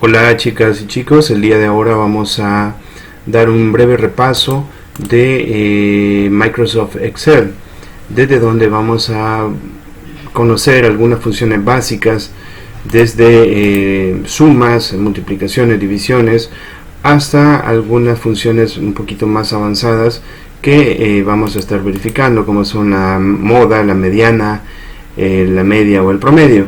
Hola chicas y chicos, el día de ahora vamos a dar un breve repaso de Microsoft Excel, desde donde vamos a conocer algunas funciones básicas, desde sumas, multiplicaciones, divisiones, hasta algunas funciones un poquito más avanzadas que vamos a estar verificando, como son la moda, la mediana, la media o el promedio.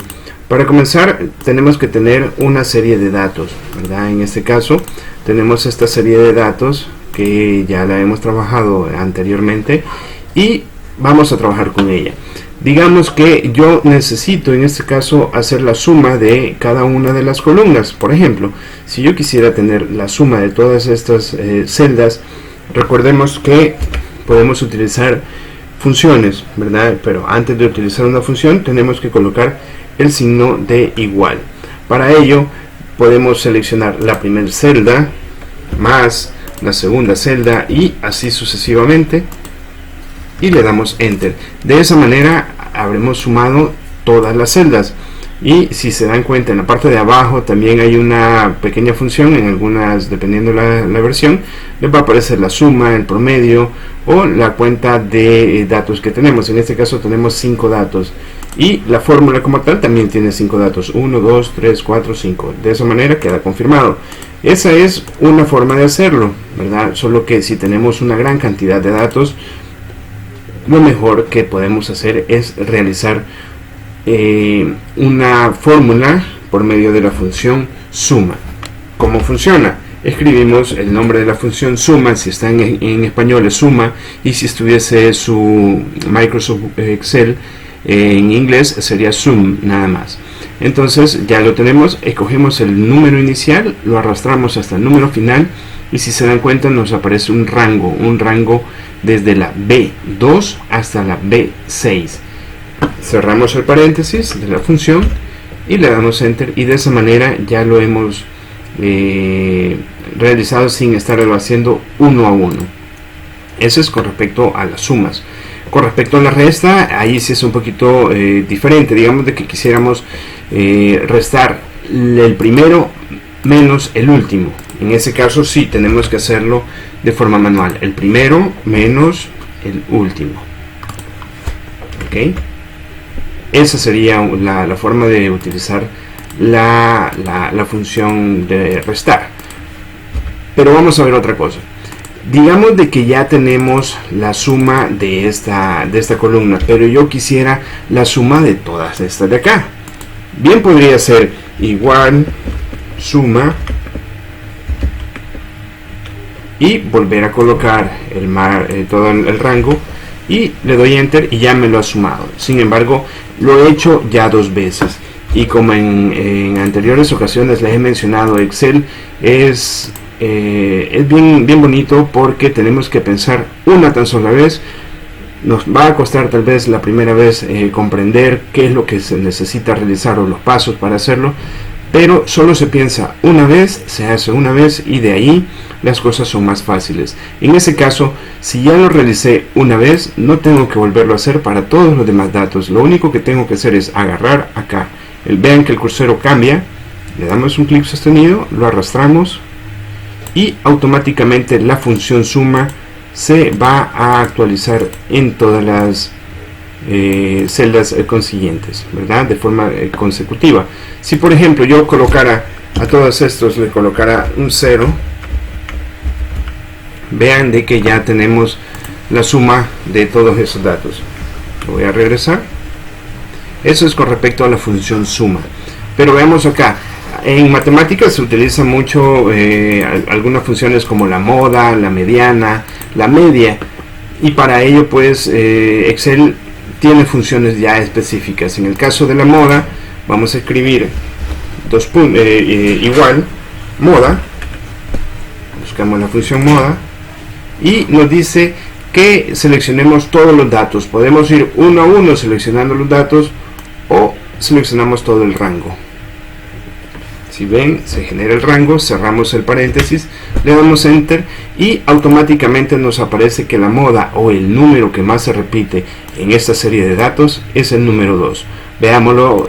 Para comenzar tenemos que tener una serie de datos, ¿verdad? En este caso tenemos esta serie de datos que ya la hemos trabajado anteriormente y vamos a trabajar con ella. Digamos que yo necesito en este caso hacer la suma de cada una de las columnas. Por ejemplo, si yo quisiera tener la suma de todas estas celdas, recordemos que podemos utilizar funciones, ¿verdad? Pero antes de utilizar una función tenemos que colocar el signo de igual. Para ello podemos seleccionar la primera celda más la segunda celda y así sucesivamente, y le damos enter. De esa manera habremos sumado todas las celdas. Y si se dan cuenta, en la parte de abajo también hay una pequeña función, en algunas, dependiendo la versión, les va a aparecer la suma, el promedio o la cuenta de datos que tenemos. En este caso tenemos 5 datos y la fórmula como tal también tiene 5 datos, 1, 2, 3, 4, 5. De esa manera queda confirmado. Esa es una forma de hacerlo, ¿verdad? Solo que si tenemos una gran cantidad de datos, lo mejor que podemos hacer es realizar una fórmula por medio de la función suma. ¿Cómo funciona? Escribimos el nombre de la función suma, si está en español es suma, y si estuviese su Microsoft Excel en inglés sería sum nada más. Entonces ya lo tenemos, escogemos el número inicial, lo arrastramos hasta el número final y si se dan cuenta nos aparece un rango desde la B2 hasta la B6. Cerramos el paréntesis de la función y le damos enter, y de esa manera ya lo hemos realizado sin estarlo haciendo uno a uno. Eso es con respecto a las sumas. Con respecto a la resta, ahí sí es un poquito diferente. Digamos de que quisiéramos restar el primero menos el último. En ese caso sí tenemos que hacerlo de forma manual. El primero menos el último. ¿Ok? Esa sería la forma de utilizar la función de restar. Pero vamos a ver otra cosa. Digamos de que ya tenemos la suma de esta columna, pero yo quisiera la suma de todas estas de acá. Bien podría ser igual suma y volver a colocar todo el rango y le doy enter y ya me lo ha sumado. Sin embargo, lo he hecho ya 2 veces y como en anteriores ocasiones les he mencionado, Excel es bien bonito porque tenemos que pensar una tan sola vez. Nos va a costar tal vez la primera vez comprender qué es lo que se necesita realizar o los pasos para hacerlo, pero solo se piensa una vez, se hace una vez y de ahí las cosas son más fáciles. En ese caso, si ya lo realicé una vez, no tengo que volverlo a hacer para todos los demás datos. Lo único que tengo que hacer es agarrar acá. Vean que el cursor cambia, le damos un clic sostenido, lo arrastramos y automáticamente la función suma se va a actualizar en todas las celdas consiguientes, ¿verdad? De forma consecutiva. Si por ejemplo yo colocara a todos estos, le colocara un 0, vean de que ya tenemos la suma de todos esos datos. Lo voy a regresar. Eso es con respecto a la función suma. Pero veamos acá. En matemáticas se utiliza mucho algunas funciones como la moda, la mediana, la media, y para ello pues Excel tiene funciones ya específicas. En el caso de la moda vamos a escribir igual moda, buscamos la función moda y nos dice que seleccionemos todos los datos. Podemos ir uno a uno seleccionando los datos o seleccionamos todo el rango. Si ven, se genera el rango, cerramos el paréntesis, le damos enter y automáticamente nos aparece que la moda o el número que más se repite en esta serie de datos es el número 2. Veámoslo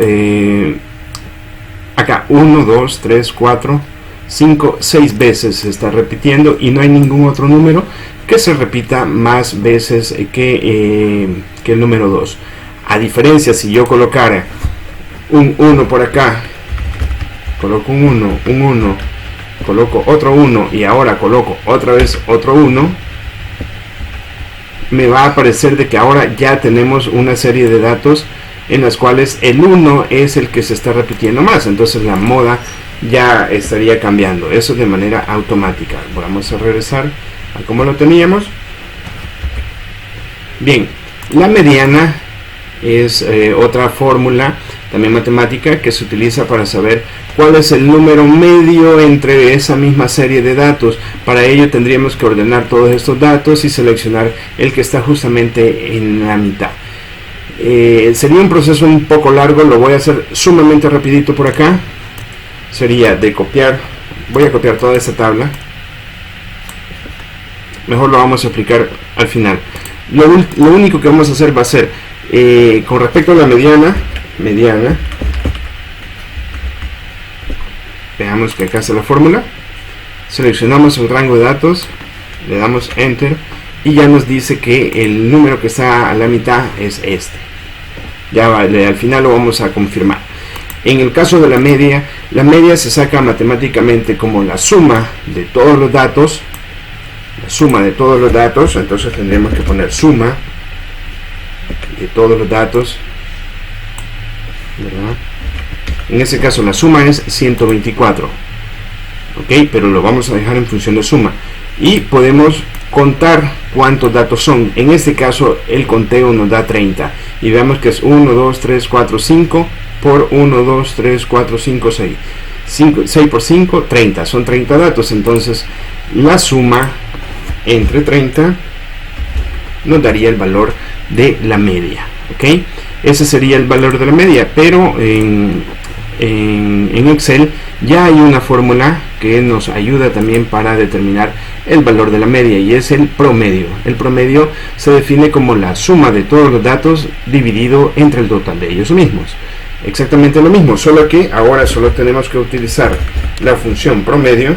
acá 1, 2, 3, 4, 5, 6 veces se está repitiendo y no hay ningún otro número que se repita más veces que el número 2. A diferencia, si yo colocara un 1 por acá, coloco un 1, coloco otro 1 y ahora coloco otra vez otro 1, me va a aparecer de que ahora ya tenemos una serie de datos en las cuales el 1 es el que se está repitiendo más, entonces la moda ya estaría cambiando, eso de manera automática. Vamos a regresar a como lo teníamos. Bien, la mediana es otra fórmula también matemática que se utiliza para saber cuál es el número medio entre esa misma serie de datos. Para ello tendríamos que ordenar todos estos datos y seleccionar el que está justamente en la mitad. Sería un proceso un poco largo, lo voy a hacer sumamente rapidito por acá. Sería de copiar, voy a copiar toda esta tabla, mejor lo vamos a aplicar al final. Lo único que vamos a hacer va a ser con respecto a la mediana, veamos que acá está la fórmula, seleccionamos el rango de datos, le damos enter y ya nos dice que el número que está a la mitad es este. Ya vale, al final lo vamos a confirmar. En el caso de la media se saca matemáticamente como la suma de todos los datos, entonces tendremos que poner suma de todos los datos, ¿verdad? En ese caso la suma es 124, ok, pero lo vamos a dejar en función de suma y podemos contar cuántos datos son. En este caso el conteo nos da 30 y veamos que es 1, 2, 3, 4, 5 por 1, 2, 3, 4, 5, 6 6 por 5, 30, son 30 datos, entonces la suma entre 30 nos daría el valor de la media, ok. Ese sería el valor de la media, pero en Excel ya hay una fórmula que nos ayuda también para determinar el valor de la media y es el promedio. El promedio se define como la suma de todos los datos dividido entre el total de ellos mismos. Exactamente lo mismo, solo que ahora solo tenemos que utilizar la función promedio,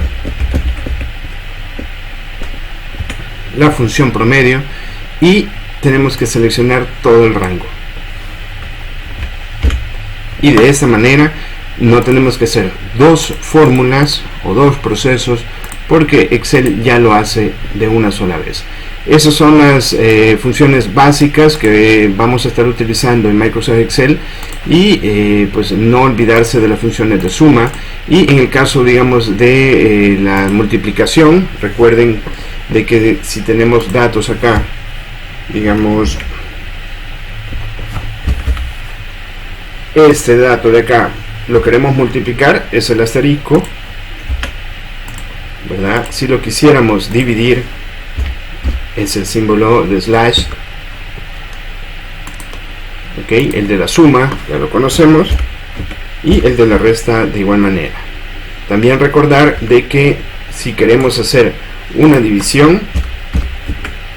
y tenemos que seleccionar todo el rango. Y de esta manera no tenemos que hacer dos fórmulas o dos procesos porque Excel ya lo hace de una sola vez. Esas son las funciones básicas que vamos a estar utilizando en Microsoft Excel y pues no olvidarse de las funciones de suma y en el caso digamos de la multiplicación, recuerden de que si tenemos datos acá, digamos este dato de acá lo queremos multiplicar, es el asterisco, ¿verdad? Si lo quisiéramos dividir es el símbolo de slash, ok. El de la suma ya lo conocemos y el de la resta de igual manera. También recordar de que si queremos hacer una división,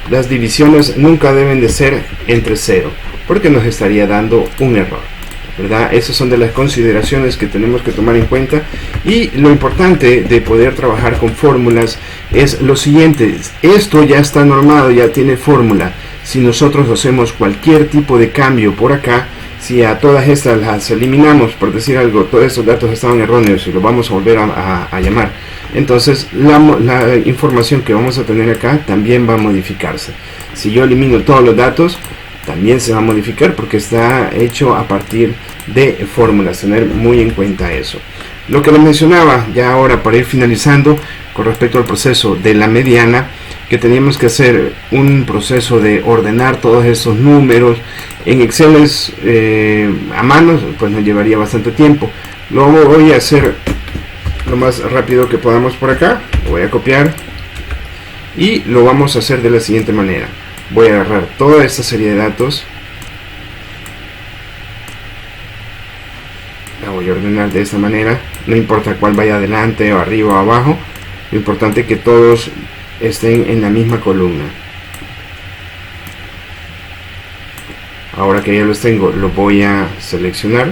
las divisiones nunca deben de ser entre 0 porque nos estaría dando un error, ¿verdad? Esas son de las consideraciones que tenemos que tomar en cuenta y lo importante de poder trabajar con fórmulas es lo siguiente: esto ya está normado, ya tiene fórmula. Si nosotros hacemos cualquier tipo de cambio por acá, si a todas estas las eliminamos, por decir algo, todos estos datos estaban erróneos y los vamos a volver a llamar, entonces la información que vamos a tener acá también va a modificarse. Si yo elimino todos los datos, también se va a modificar porque está hecho a partir de fórmulas. Tener muy en cuenta eso. Lo que les mencionaba ya ahora para ir finalizando con respecto al proceso de la mediana, que teníamos que hacer un proceso de ordenar todos esos números en Excel es, a mano, pues nos llevaría bastante tiempo. Lo voy a hacer lo más rápido que podamos por acá. Lo voy a copiar y lo vamos a hacer de la siguiente manera. Voy a agarrar toda esta serie de datos, la voy a ordenar de esta manera, no importa cuál vaya adelante o arriba o abajo, lo importante es que todos estén en la misma columna. Ahora que ya los tengo, los voy a seleccionar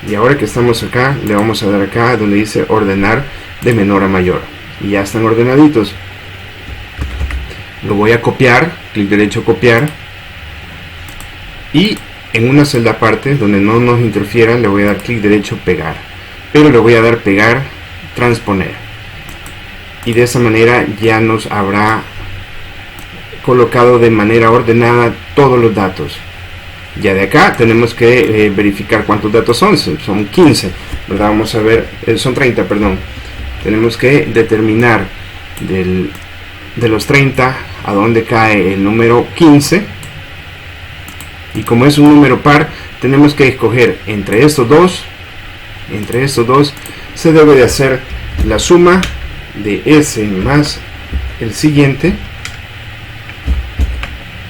Y ahora que estamos acá, le vamos a dar acá donde dice ordenar de menor a mayor, y ya están ordenaditos. Lo voy a copiar, clic derecho copiar, y en una celda aparte donde no nos interfiera le voy a dar clic derecho pegar, pero le voy a dar pegar transponer, y de esa manera ya nos habrá colocado de manera ordenada todos los datos. Ya de acá tenemos que verificar cuántos datos son 15, ¿verdad? Vamos a ver, son 30, perdón. Tenemos que determinar de los 30 a dónde cae el número 15, y como es un número par tenemos que escoger entre estos dos se debe de hacer la suma de ese más el siguiente,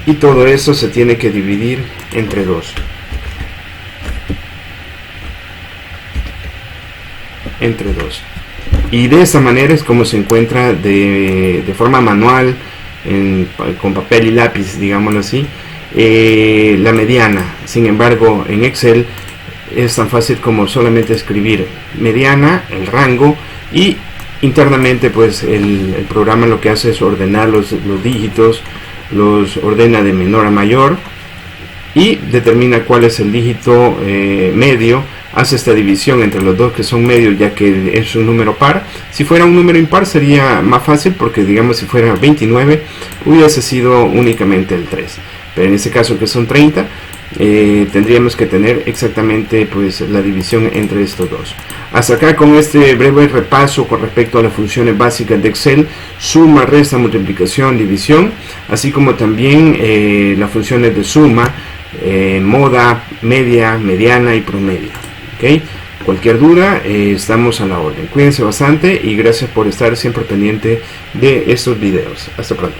y todo eso se tiene que dividir entre 2. Y de esta manera es como se encuentra de forma manual, con papel y lápiz, digámoslo así, la mediana. Sin embargo, en Excel es tan fácil como solamente escribir mediana, el rango, y internamente pues el programa lo que hace es ordenar los dígitos, los ordena de menor a mayor y determina cuál es el dígito medio. Hace esta división entre los dos que son medios, ya que es un número par. Si fuera un número impar sería más fácil, porque digamos si fuera 29 hubiese sido únicamente el 3, pero en este caso que son 30 tendríamos que tener exactamente pues la división entre estos dos. Hasta acá con este breve repaso con respecto a las funciones básicas de Excel: suma, resta, multiplicación, división, así como también las funciones de suma, moda, media, mediana y promedio. ¿Okay? Cualquier duda, estamos a la orden. Cuídense bastante y gracias por estar siempre pendiente de estos videos. Hasta pronto.